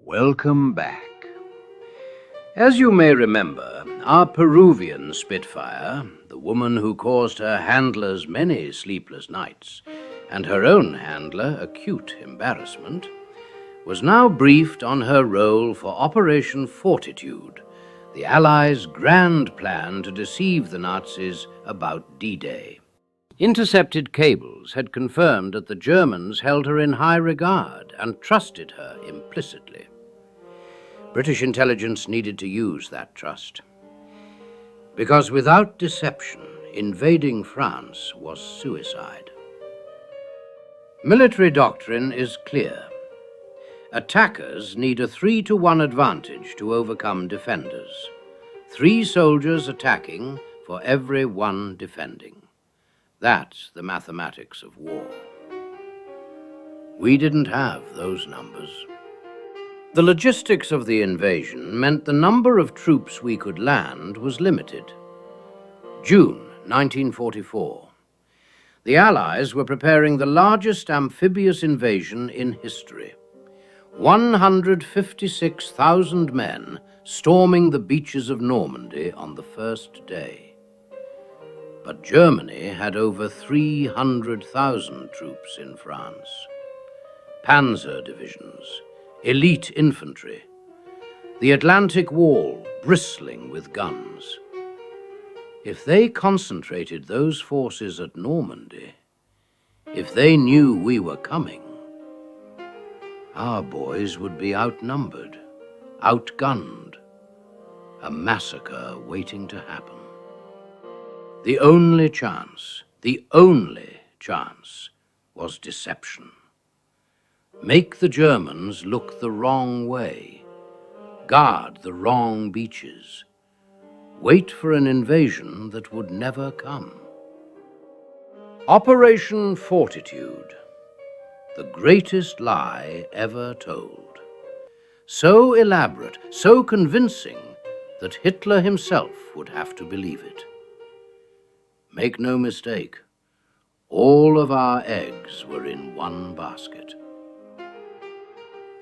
Welcome back. As you may remember, our Peruvian Spitfire, the woman who caused her handlers many sleepless nights, and her own handler acute embarrassment, was now briefed on her role for Operation Fortitude, the Allies' grand plan to deceive the Nazis about D-Day. Intercepted cables had confirmed that the Germans held her in high regard and trusted her implicitly. British intelligence needed to use that trust, because without deception, invading France was suicide. Military doctrine is clear. Attackers need a 3-to-1 advantage to overcome defenders. 3 soldiers attacking for every 1 defending. That's the mathematics of war. We didn't have those numbers. The logistics of the invasion meant the number of troops we could land was limited. June 1944. The Allies were preparing the largest amphibious invasion in history. 156,000 men storming the beaches of Normandy on the first day. But Germany had over 300,000 troops in France. Panzer divisions, elite infantry, the Atlantic Wall bristling with guns. If they concentrated those forces at Normandy, if they knew we were coming, our boys would be outnumbered, outgunned, a massacre waiting to happen. The only chance was deception. Make the Germans look the wrong way, guard the wrong beaches, wait for an invasion that would never come. Operation Fortitude, the greatest lie ever told. So elaborate, so convincing that Hitler himself would have to believe it. Make no mistake, all of our eggs were in one basket.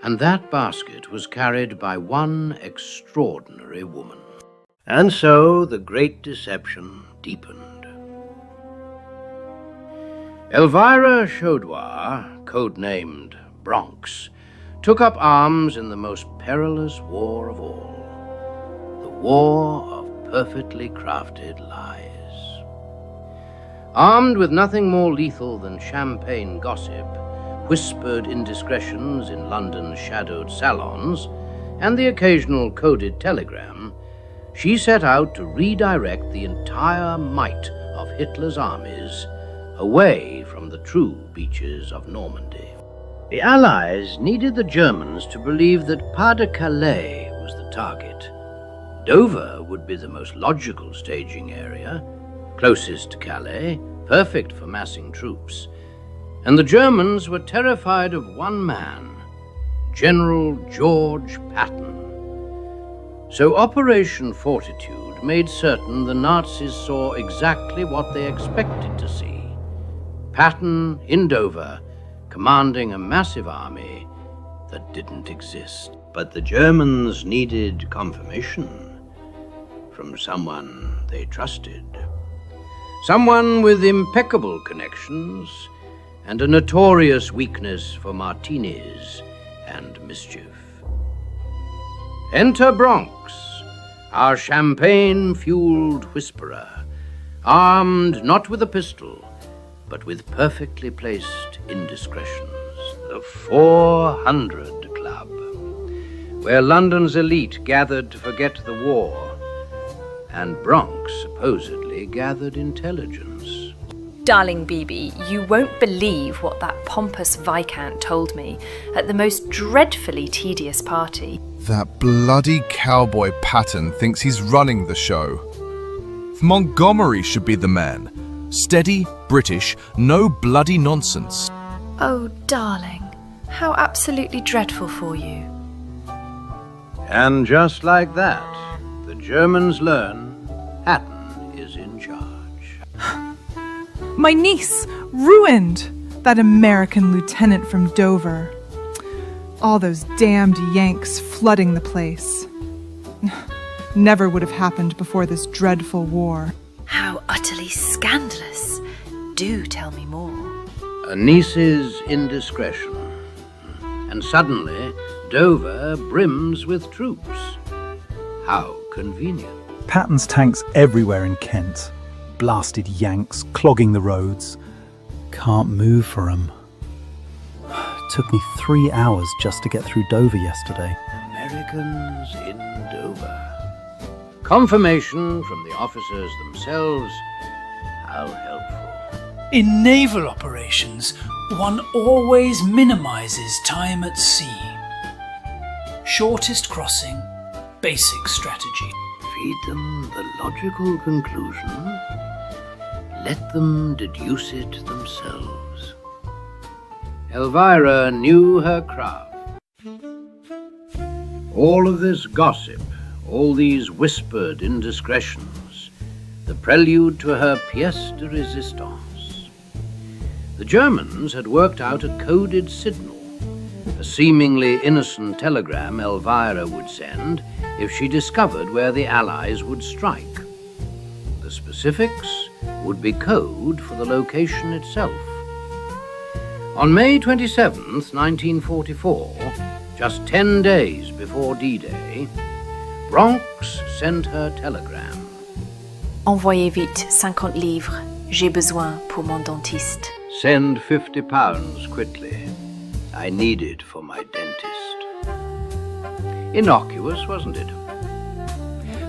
And that basket was carried by one extraordinary woman. And so the great deception deepened. Elvira Chaudoir, codenamed Bronx, took up arms in the most perilous war of all, the war of perfectly crafted lies. Armed with nothing more lethal than champagne gossip, whispered indiscretions in London's shadowed salons, and the occasional coded telegram, she set out to redirect the entire might of Hitler's armies away from the true beaches of Normandy. The Allies needed the Germans to believe that Pas-de-Calais was the target. Dover would be the most logical staging area, closest to Calais, perfect for massing troops. And the Germans were terrified of one man, General George Patton. So Operation Fortitude made certain the Nazis saw exactly what they expected to see. Patton in Dover, commanding a massive army that didn't exist. But the Germans needed confirmation from someone they trusted. Someone with impeccable connections and a notorious weakness for martinis and mischief. Enter Bronx, our champagne-fueled whisperer, armed not with a pistol, but with perfectly placed indiscretions. The 400 Club, where London's elite gathered to forget the war, and Bronx supposedly gathered intelligence. Darling Bibi, you won't believe what that pompous Viscount told me at the most dreadfully tedious party. That bloody cowboy Patton thinks he's running the show. Montgomery should be the man. Steady, British, no bloody nonsense. Oh, darling, how absolutely dreadful for you. And just like that, the Germans learn Patton is in charge. My niece, ruined! That American lieutenant from Dover. All those damned Yanks flooding the place. Never would have happened before this dreadful war. How utterly scandalous. Do tell me more. A niece's indiscretion. And suddenly, Dover brims with troops. How convenient. Patton's tanks everywhere in Kent. Blasted Yanks clogging the roads. Can't move for 'em. Took me 3 hours just to get through Dover yesterday. Americans in Dover. Confirmation from the officers themselves. How helpful. In naval operations, one always minimizes time at sea. Shortest crossing, basic strategy. Feed them the logical conclusion. Let them deduce it themselves. Elvira knew her craft. All of this gossip, all these whispered indiscretions, the prelude to her pièce de résistance. The Germans had worked out a coded signal, a seemingly innocent telegram Elvira would send if she discovered where the Allies would strike. The specifics would be code for the location itself. On May 27th, 1944, just 10 days before D-Day, Bronx sent her telegram. Envoyez vite 50 livres. J'ai besoin pour mon dentiste. Send £50 quickly. I need it for my dentist. Innocuous, wasn't it?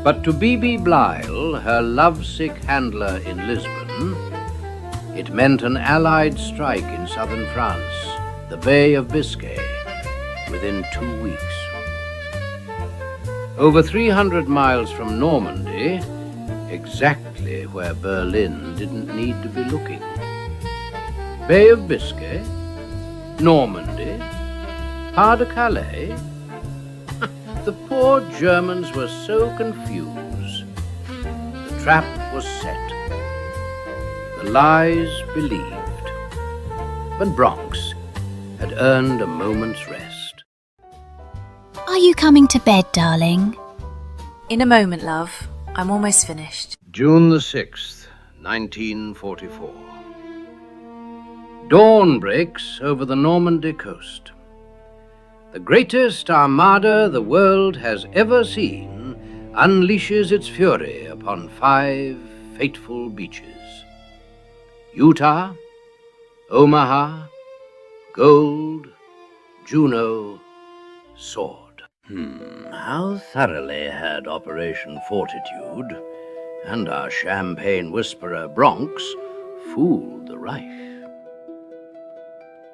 But to B.B. Blyle, her lovesick handler in Lisbon, it meant an Allied strike in southern France, the Bay of Biscay, within 2 weeks. Over 300 miles from Normandy, exactly where Berlin didn't need to be looking. Bay of Biscay? Normandy? Pas-de-Calais? The poor Germans were so confused. The trap was set. The lies believed. But Bronx had earned a moment's rest. Are you coming to bed, darling? In a moment, love. I'm almost finished. June the 6th, 1944. Dawn breaks over the Normandy coast. The greatest armada the world has ever seen unleashes its fury upon 5 fateful beaches. Utah, Omaha, Gold, Juno, Sword. How thoroughly had Operation Fortitude and our champagne whisperer Bronx fooled the Reich.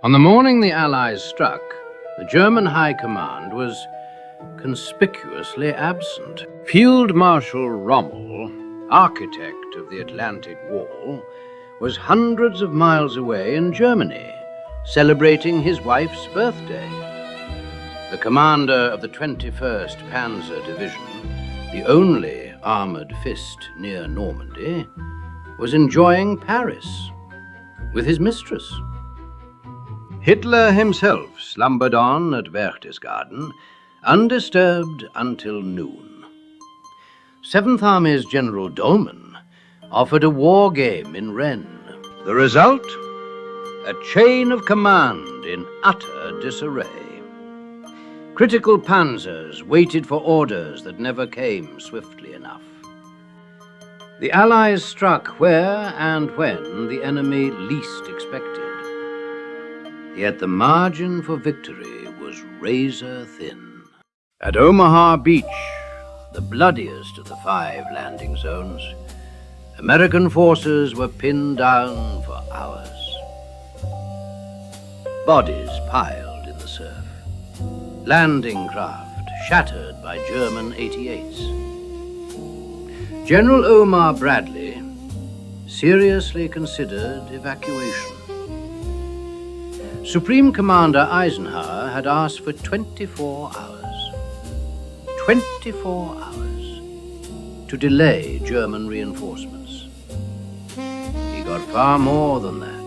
On the morning the Allies struck, the German High Command was conspicuously absent. Field Marshal Rommel, architect of the Atlantic Wall, was hundreds of miles away in Germany, celebrating his wife's birthday. The commander of the 21st Panzer Division, the only armored fist near Normandy, was enjoying Paris with his mistress. Hitler himself slumbered on at Berchtesgaden, undisturbed until noon. 7th Army's General Dolman offered a war game in Rennes. The result? A chain of command in utter disarray. Critical panzers waited for orders that never came swiftly enough. The Allies struck where and when the enemy least expected. Yet the margin for victory was razor thin. At Omaha Beach, the bloodiest of the 5 landing zones, American forces were pinned down for hours. Bodies piled in the surf. Landing craft shattered by German 88s. General Omar Bradley seriously considered evacuation. Supreme Commander Eisenhower had asked for 24 hours. 24 hours to delay German reinforcements. He got far more than that.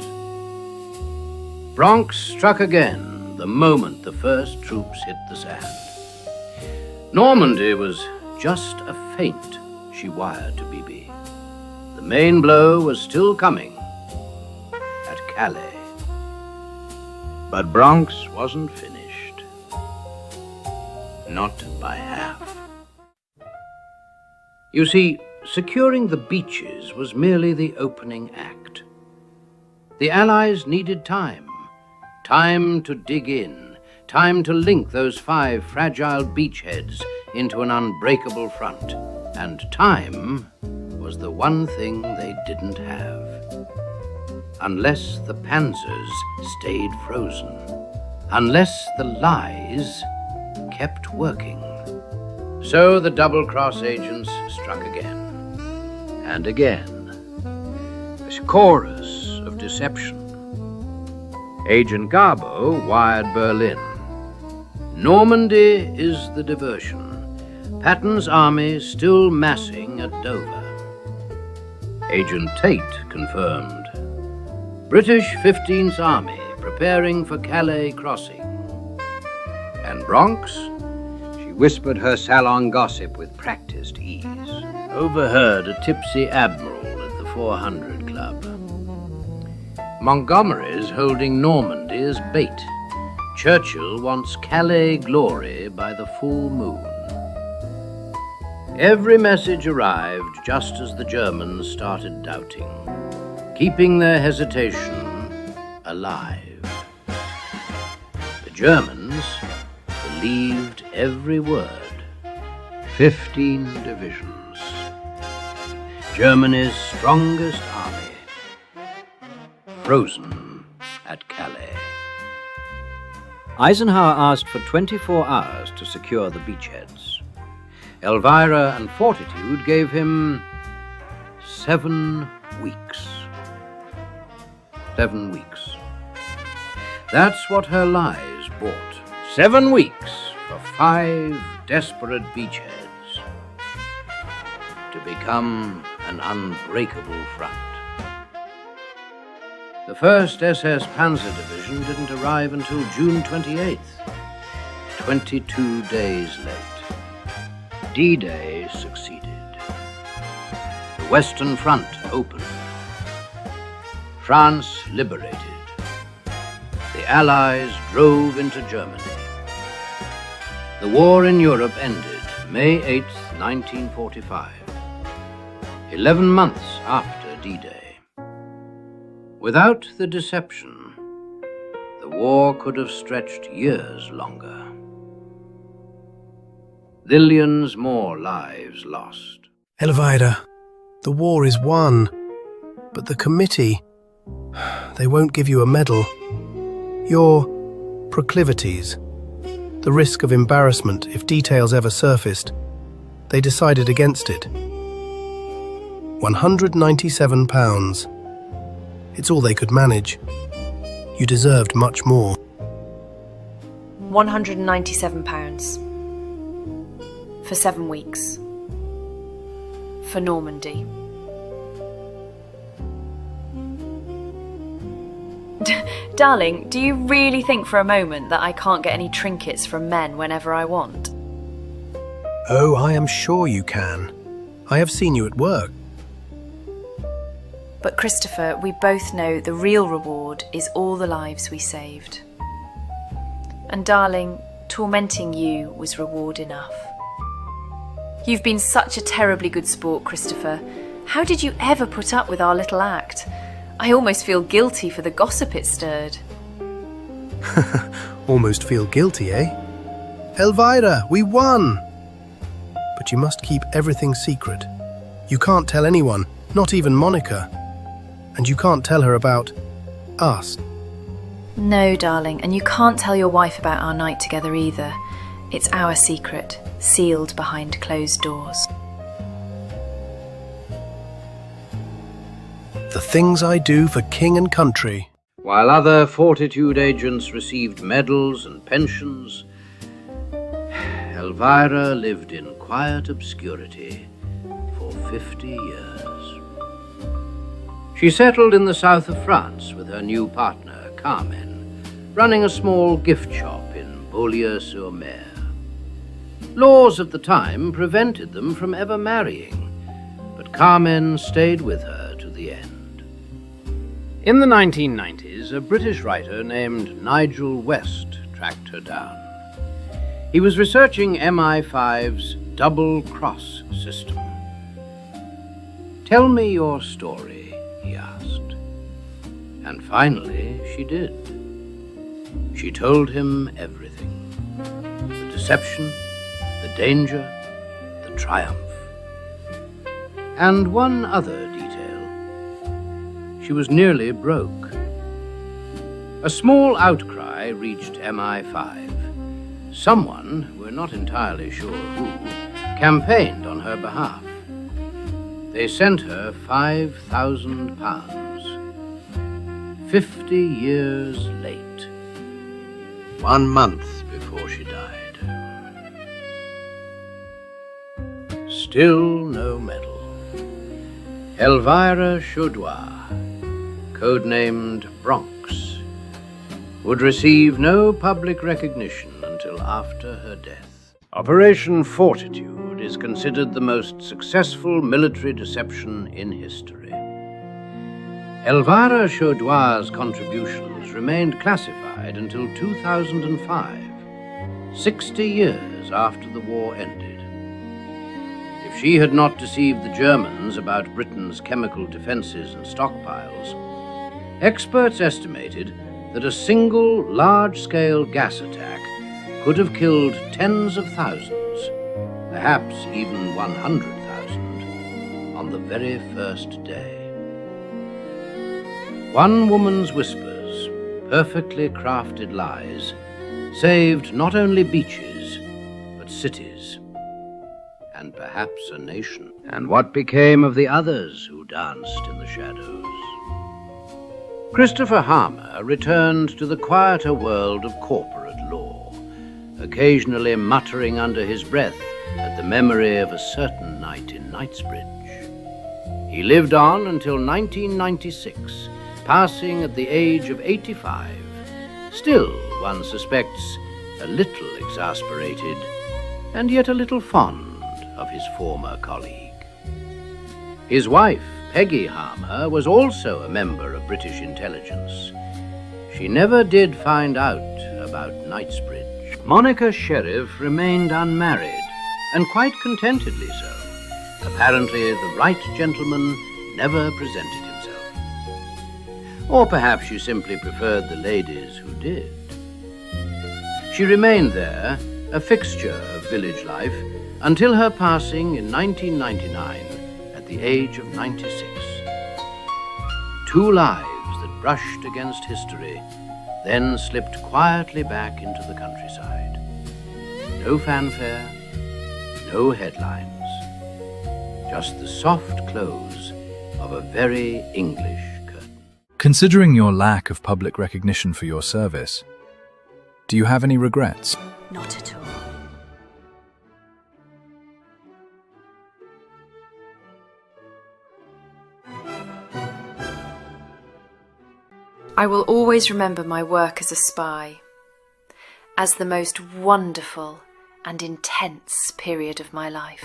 Bronx struck again, the moment the first troops hit the sand. Normandy was just a feint, she wired to BB. The main blow was still coming at Calais. But Bronx wasn't finished. Not by half. You see, securing the beaches was merely the opening act. The Allies needed time. Time to dig in. Time to link those 5 fragile beachheads into an unbreakable front. And time was the one thing they didn't have. Unless the panzers stayed frozen. Unless the lies kept working. So the double-cross agents struck again. And again. A chorus of deception. Agent Garbo wired Berlin. Normandy is the diversion. Patton's army still massing at Dover. Agent Tate confirmed. British 15th Army preparing for Calais crossing. And Bronx? She whispered her salon gossip with practiced ease. Overheard a tipsy admiral at the 400 Club. Montgomery's holding Normandy as bait. Churchill wants Calais glory by the full moon. Every message arrived just as the Germans started doubting, keeping their hesitation alive. The Germans believed every word. 15 divisions. Germany's strongest army. Frozen at Calais. Eisenhower asked for 24 hours to secure the beachheads. Elvira and Fortitude gave him 7 weeks. 7 weeks. That's what her lies bought. 7 weeks for 5 desperate beachheads to become an unbreakable front. The 1st SS Panzer Division didn't arrive until June 28th, 22 days late. D-Day succeeded. The Western Front opened. France liberated. The Allies drove into Germany. The war in Europe ended May 8th, 1945, 11 months after D-Day. Without the deception, the war could have stretched years longer. Millions more lives lost. Elvira, the war is won, but the committee, they won't give you a medal. Your proclivities, the risk of embarrassment if details ever surfaced, they decided against it. £197. It's all they could manage. You deserved much more. £197. For 7 weeks. For Normandy. Darling, do you really think for a moment that I can't get any trinkets from men whenever I want? Oh, I am sure you can. I have seen you at work. But Christopher, we both know the real reward is all the lives we saved. And darling, tormenting you was reward enough. You've been such a terribly good sport, Christopher. How did you ever put up with our little act? I almost feel guilty for the gossip it stirred. Almost feel guilty, eh? Elvira, we won! But you must keep everything secret. You can't tell anyone, not even Monica. And you can't tell her about us. No, darling, and you can't tell your wife about our night together either. It's our secret, sealed behind closed doors. The things I do for king and country. While other Fortitude agents received medals and pensions, Elvira lived in quiet obscurity for 50 years. She settled in the south of France with her new partner, Carmen, running a small gift shop in Beaulieu-sur-Mer. Laws of the time prevented them from ever marrying, but Carmen stayed with her to the end. In the 1990s, a British writer named Nigel West tracked her down. He was researching MI5's double-cross system. "Tell me your story," he asked. And finally, she did. She told him everything. The deception, the danger, the triumph. And one other detail. She was nearly broke. A small outcry reached MI5. Someone, we're not entirely sure who, campaigned on her behalf. They sent her £5,000. 50 years late. 1 month before she died. Still no medal. Elvira Chaudoir, codenamed Bronx, would receive no public recognition until after her death. Operation Fortitude is considered the most successful military deception in history. Elvira Chaudoir's contributions remained classified until 2005, 60 years after the war ended. If she had not deceived the Germans about Britain's chemical defenses and stockpiles, experts estimated that a single large-scale gas attack could have killed tens of thousands, perhaps even 100,000, on the very first day. One woman's whispers, perfectly crafted lies, saved not only beaches, but cities, and perhaps a nation. And what became of the others who danced in the shadows? Christopher Harmer returned to the quieter world of corporate law, occasionally muttering under his breath at the memory of a certain night in Knightsbridge. He lived on until 1996, passing at the age of 85, still, one suspects, a little exasperated and yet a little fond of his former colleague. His wife, Peggy Harmer, was also a member of British intelligence. She never did find out about Knightsbridge. Monica Sheriff remained unmarried, and quite contentedly so. Apparently, the right gentleman never presented himself. Or perhaps she simply preferred the ladies who did. She remained there, a fixture of village life, until her passing in 1999 at the age of 96. 2 lives that brushed against history, then slipped quietly back into the countryside. No fanfare, no headlines, just the soft close of a very English curtain. Considering your lack of public recognition for your service, do you have any regrets? Not at all. I will always remember my work as a spy as the most wonderful and intense period of my life.